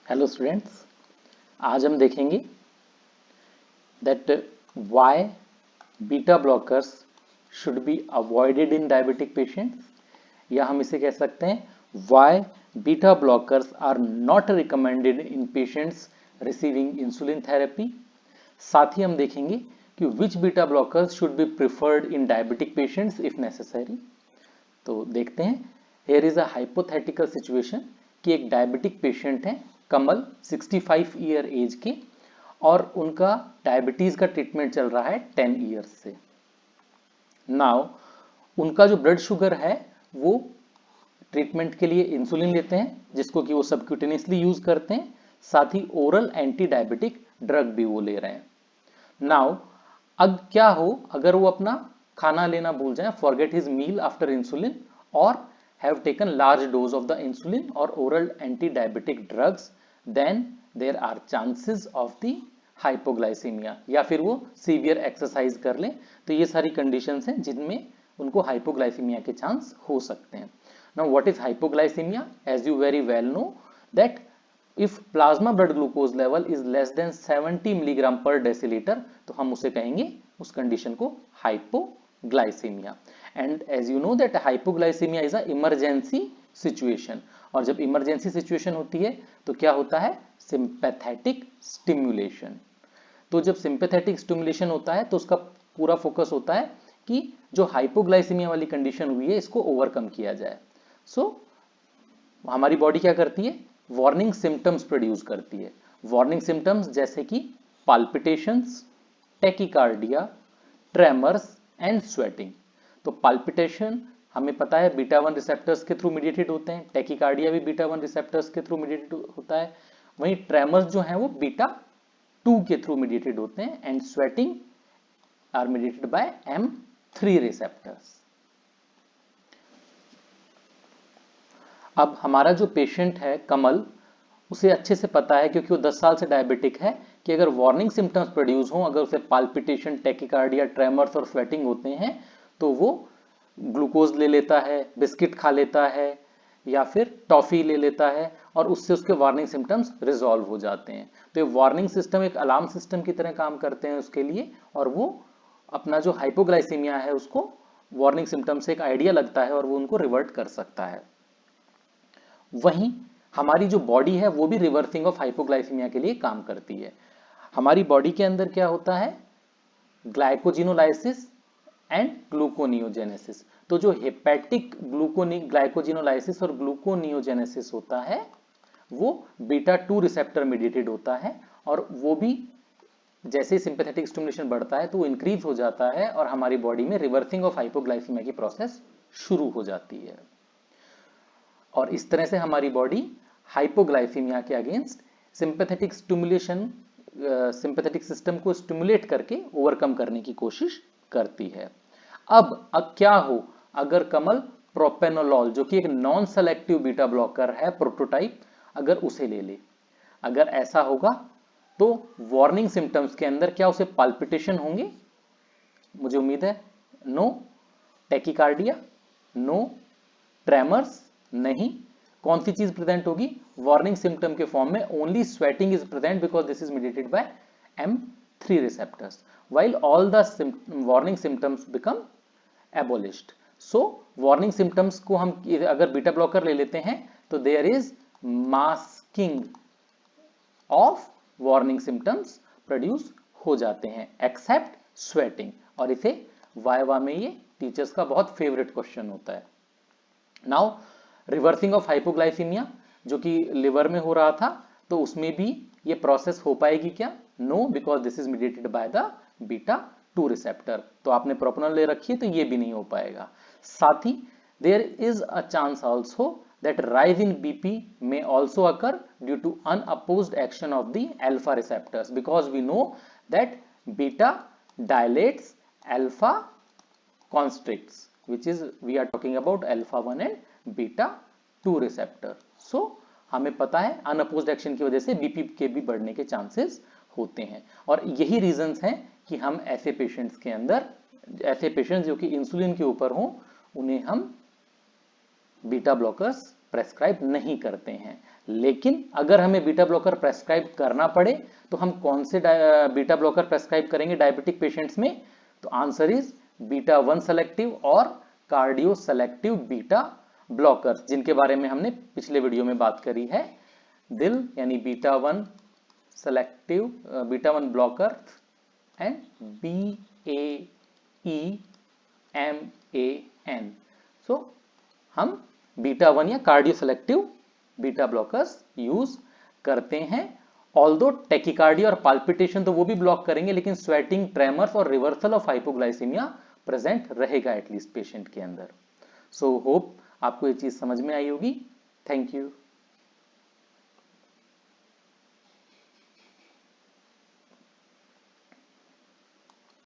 Hello students, आज हम देखेंगे that why beta blockers should be avoided in diabetic patients, या हम इसे कह सकते हैं why beta blockers are not recommended in patients receiving insulin therapy. साथ ही हम देखेंगे कि which beta blockers should be preferred in diabetic patients if necessary. तो देखते हैं, here is a hypothetical situation कि एक डायबिटिक पेशेंट है कमल, 65 ईयर एज के, और उनका डायबिटीज का ट्रीटमेंट चल रहा है 10 ईयर्स से। नाउ उनका जो ब्लड शुगर है वो ट्रीटमेंट के लिए इंसुलिन लेते हैं, जिसको कि वो सबक्यूटेनियसली यूज करते हैं, साथ ही ओरल एंटी डायबिटिक ड्रग भी वो ले रहे हैं। नाउ अब क्या हो अगर वो अपना खाना लेना भूल जाए, forget his meal after insulin, और have taken large dose of the insulin or oral anti-diabetic drugs, then there are chances of the hypoglycemia, या फिर वो सीवियर एक्सरसाइज कर लें। तो ये सारी कंडीशंस हैं जिनमें उनको हाइपोग्लाइसीमिया के चांस हो सकते हैं। Now what is hypoglycaemia? As you very well know that if plasma blood glucose level is less than 70 milligram per decilitre, तो हम उसे कहेंगे उस कंडीशन को hypoglycaemia. And as you know that hypoglycaemia is a emergency situation, और जब emergency situation होती है तो क्या होता है? Sympathetic stimulation. तो जब सिंपैथेटिक स्टिम्युलेशन होता है तो उसका पूरा फोकस होता है कि जो हाइपोग्लाइसीमिया वाली कंडीशन हुई है इसको ओवरकम किया जाए। सो हमारी बॉडी क्या करती है? वार्निंग सिम्टम्स प्रोड्यूस करती है। वार्निंग सिम्टम्स जैसे कि palpitations, tachycardia, tremors and sweating. तो पाल्पिटेशन हमें पता है बीटा 1 रिसेप्टर्स के थ्रू मीडिएटेड होते हैं, टेकिकार्डिया भी बीटा 1 रिसेप्टर्स के थ्रू मीडिएटेड होता है, वहीं ट्रेमर्स जो हैं वो बीटा 2 के थ्रू मीडिएटेड होते हैं, and sweating are mediated by M3 receptors. अब हमारा जो पेशेंट है कमल, उसे अच्छे से पता है क्योंकि वो 10 साल से डायबिटिक है कि अगर वार्निंग सिम्टम्स प्रोड्यूस हो, अगर उसे पाल्पिटेशन, टेकिकार्डिया, ट्रेमर्स और स्वेटिंग होते हैं, तो वो ग्लूकोज ले लेता है, बिस्किट खा लेता है, या फिर टॉफी ले लेता है, और उससे उसके वार्निंग सिम्टम्स रिजॉल्व हो जाते हैं। तो ये वार्निंग सिस्टम एक अलार्म सिस्टम की तरह काम करते हैं उसके लिए, और वो अपना जो हाइपोग्लाइसीमिया है उसको वार्निंग सिम्टम से एक आइडिया लगता है और वो उनको रिवर्ट कर सकता है। वहीं हमारी जो बॉडी है वो भी रिवर्सिंग ऑफ हाइपोग्लाइसीमिया के लिए काम करती है। हमारी बॉडी के अंदर क्या होता है? Glycogenolysis and gluconeogenesis. तो जो हेपेटिक ग्लाइकोजिनोलाइसिस और ग्लूकोनियोजेनेसिस होता है वो बीटा 2 रिसेप्टर मीडिएटेड होता है, और वो भी जैसे ही सिंपैथेटिक स्टिमुलेशन बढ़ता है तो वो इंक्रीज हो जाता है और हमारी बॉडी में रिवर्सिंग ऑफ हाइपोग्लाइसीमिया की प्रोसेस शुरू हो जाती है। और इस तरह से हमारी बॉडी हाइपोग्लाइसीमिया के against sympathetic stimulation, sympathetic system को स्टिमुलेट करके ओवरकम करने की कोशिश करती है। अब क्या हो अगर कमल प्रोपेनोलॉल, जो कि एक नॉन सेलेक्टिव बीटा ब्लॉकर है प्रोटोटाइप, अगर उसे ले ले, अगर ऐसा होगा तो वार्निंग सिम्टम्स के अंदर क्या उसे पाल्पिटेशन होंगे? मुझे उम्मीद है नो। टेकिकार्डिया? नो। ट्रेमर्स? नहीं। कौन सी चीज प्रेजेंट होगी वार्निंग सिम्टम के फॉर्म में? Only sweating is present because this is mediated by M3 receptors, while all the warning symptoms become abolished. So warning symptoms को हम अगर बीटा ब्लॉकर ले लेते हैं तो there is masking of warning symptoms produce हो जाते हैं except sweating, और इसे वाइवा में ये टीचर्स का बहुत फेवरेट क्वेश्चन होता है। नाउ रिवर्सिंग ऑफ हाइपोग्लाइसीमिया जो कि लिवर में हो रहा था, तो उसमें भी ये प्रोसेस हो पाएगी क्या? No, because this is mediated by the beta 2 receptor. तो आपने प्रोपेनॉल ले रखी है तो ये भी नहीं हो पाएगा। साथ ही there is a chance also that rise in BP may also occur due to unopposed action of the alpha receptors, because we know that beta dilates, alpha constricts, which is we are talking about alpha 1 and beta 2 receptor. So हमें पता है unopposed action की वजह से BP के भी बढ़ने के चांसेस होते हैं, और यही रीजंस हैं कि हम ऐसे पेशेंट्स के अंदर, ऐसे पेशेंट्स जो कि इंसुलिन के ऊपर हों, उन्हें हम बीटा ब्लॉकर्स प्रेस्क्राइब नहीं करते हैं। लेकिन अगर हमें बीटा ब्लॉकर प्रेस्क्राइब करना पड़े तो हम कौन से बीटा ब्लॉकर प्रेस्क्राइब करेंगे डायबिटिक पेशेंट्स में? तो आंसर इज बीटा 1 सेलेक्टिव और कार्डियो सेलेक्टिव बीटा ब्लॉकर्स, जिनके बारे में हमने पिछले वीडियो में बात करी है। दिल यानी beta 1 selective beta 1 blocker and BAEMAN। सो हम बीटा 1 या cardio selective beta blockers use करते हैं। ऑल्दो टेकिकार्डिया और पाल्पिटेशन तो वो भी ब्लॉक करेंगे, लेकिन स्वेटिंग, ट्रेमर्स और रिवर्सल ऑफ हाइपोग्लाइसीमिया प्रेजेंट रहेगा एटलीस्ट पेशेंट के अंदर। सो होप आपको ये चीज समझ में आई होगी। Thank you.